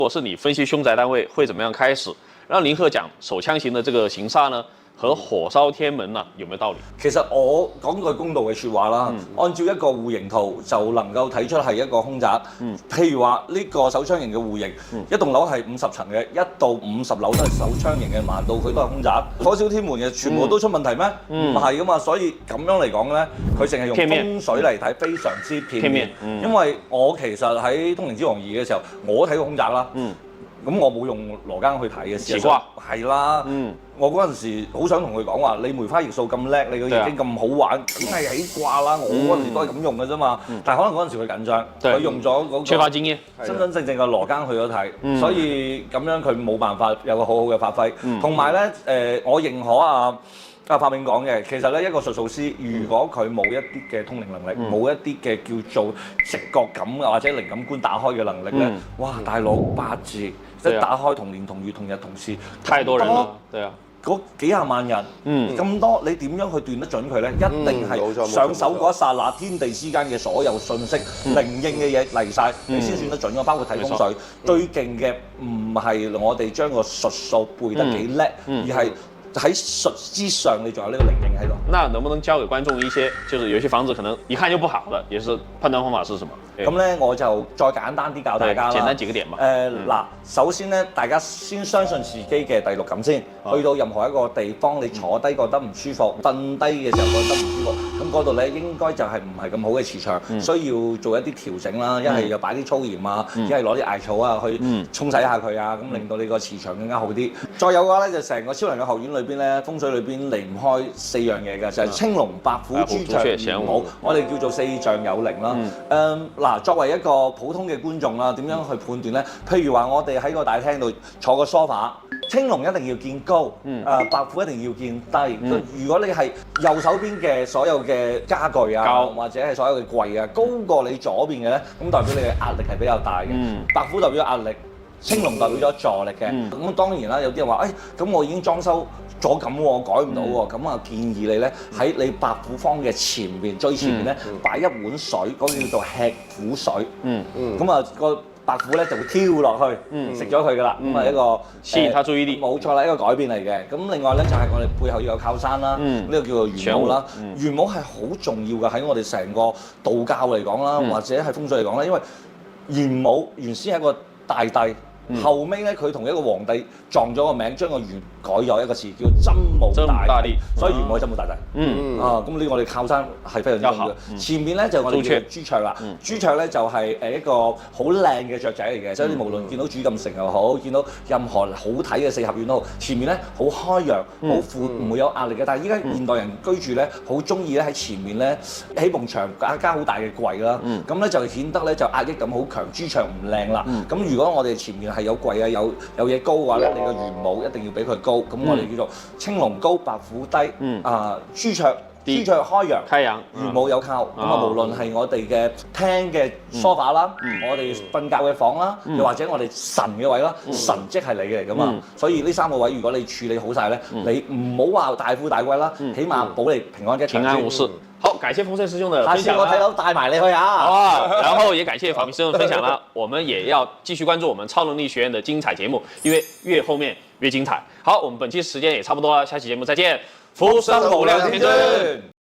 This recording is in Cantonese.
如果是你分析凶宅单位会怎么样開始？讓林鶴講手槍型的這個型煞呢，和火燒天門啊，有沒有道理？其實我講句公道嘅説話啦，按照一個戶型圖就能夠睇出係一個兇宅。譬如話呢個手槍型嘅戶型，一棟樓係50層嘅，1到50樓都係手槍型嘅，難道佢都係兇宅？火燒天門嘅全部都出問題咩？唔係噶嘛，所以咁樣嚟講咧，佢淨係用風水嚟睇，非常之片面。因為我其實喺通靈之王2嘅時候，我睇過兇宅啦。咁我冇用羅庚去睇嘅時候，係啦。我嗰陣時好想同佢講話，你梅花易數咁叻，你個易經咁好玩，梗係起卦啦。我嗰陣時都係咁用嘅啫嘛。但係可能嗰陣時佢緊張，佢用咗嗰個缺乏經驗，真真正正嘅羅庚去咗睇，所以咁樣佢冇辦法有個好好嘅發揮。同埋咧，我認可阿柏銘講嘅，其實咧一個術數師，如果佢冇一啲嘅通靈能力，冇一啲嘅叫做直覺感或者靈感官打開嘅能力咧，哇！大佬八字一打開同年同月同日同時，太多人啦，對啊，嗰幾廿萬人，咁多你點樣去斷得準佢咧？一定係上手嗰一剎那，天地之間嘅所有信息、靈應嘅嘢嚟晒，你先算得準㗎。包括睇風水，最勁嘅唔係我哋將個術數背得幾叻，而係喺術之上，你仲有呢個靈應喺度。那能不能教給觀眾一些，就是有些房子可能一看就不好的，也是判斷方法是什麼？咁咧我就再簡單啲教大家啦。簡單幾個點嘛。嗱，首先咧，大家先相信自己嘅第六感先。去到任何一個地方，你坐低覺得唔舒服，瞓低嘅時候覺得唔舒服，咁嗰度咧應該就係唔係咁好嘅磁場，需要做一啲調整啦。一係又擺啲粗鹽啊，一係攞啲艾草啊去沖洗下佢啊，咁令到你個磁場更加好啲。再有嘅話咧，就成個超能嘅學院裏邊咧，風水裏邊離唔開4樣嘢嘅，就係青龍、白虎、朱雀、玄武，我哋叫做四象有靈啦。嗱，作為一個普通嘅觀眾啦，點樣去判斷咧？譬如話我哋喺個大廳度坐個 sofa，青龍一定要見高，白虎一定要見低。如果你係右手邊嘅所有嘅家具啊，或者係所有嘅櫃啊，高過你左邊嘅咧，咁代表你嘅壓力係比較大嘅。白虎代表壓力，青龍代表咗助力嘅。咁當然啦，有啲人話，咁我已經裝修咗咁喎，改唔到喎，咁啊建議你咧喺你白虎方嘅前面最前面咧擺一碗水，嗰個叫做吃虎水。咁啊個白虎咧就會跳落去食咗佢噶啦。咁啊一個吸引他注意力，冇錯啦，一個改變嚟嘅。咁另外咧就係我哋背後要有靠山啦，呢個叫做玄武啦。玄武係好重要嘅喺我哋成個道教嚟講啦，或者係風水嚟講啦，因為玄武原先係一個大帝。後尾咧，佢同一個皇帝撞咗個名，將個玄改咗一個詞，叫真武大帝，所以玄武係真武大帝。咁呢個我哋靠山係非常之重要。前面咧就我哋叫朱雀啦，朱雀咧就係一個好靚嘅雀仔嚟嘅，所以你無論見到主禁城又好，見到任何好睇嘅四合院都好，前面咧好開揚、好闊，唔會有壓力嘅。但係依家現代人居住咧，好中意咧喺前面咧起埲牆加好大嘅櫃啦，咁咧就顯得咧就壓抑感好強，朱雀唔靚啦。咁如果我哋前面係有櫃啊，有嘢高嘅話咧，你個玄武一定要比佢高。咁我哋叫做青龍高，白虎低，朱雀開揚，玄武有靠。咁啊，無論係我哋嘅廳嘅梳化啦，我哋瞓覺嘅房啦，又或者我哋神嘅位啦，神即係你嘅嚟噶嘛。所以呢3個位如果你處理好晒咧，你唔好話大富大貴啦，起碼保你平安一場。平安無事。好，感謝豐盛師兄的分享。下次我睇到帶埋你去啊！好啊，然後也感謝法明師兄的分享啦。我們也要繼續關注我們超能力學院的精彩節目，因為越後面越精彩。好，我們本期時間也差不多了，下期節目再見。福生無量天尊。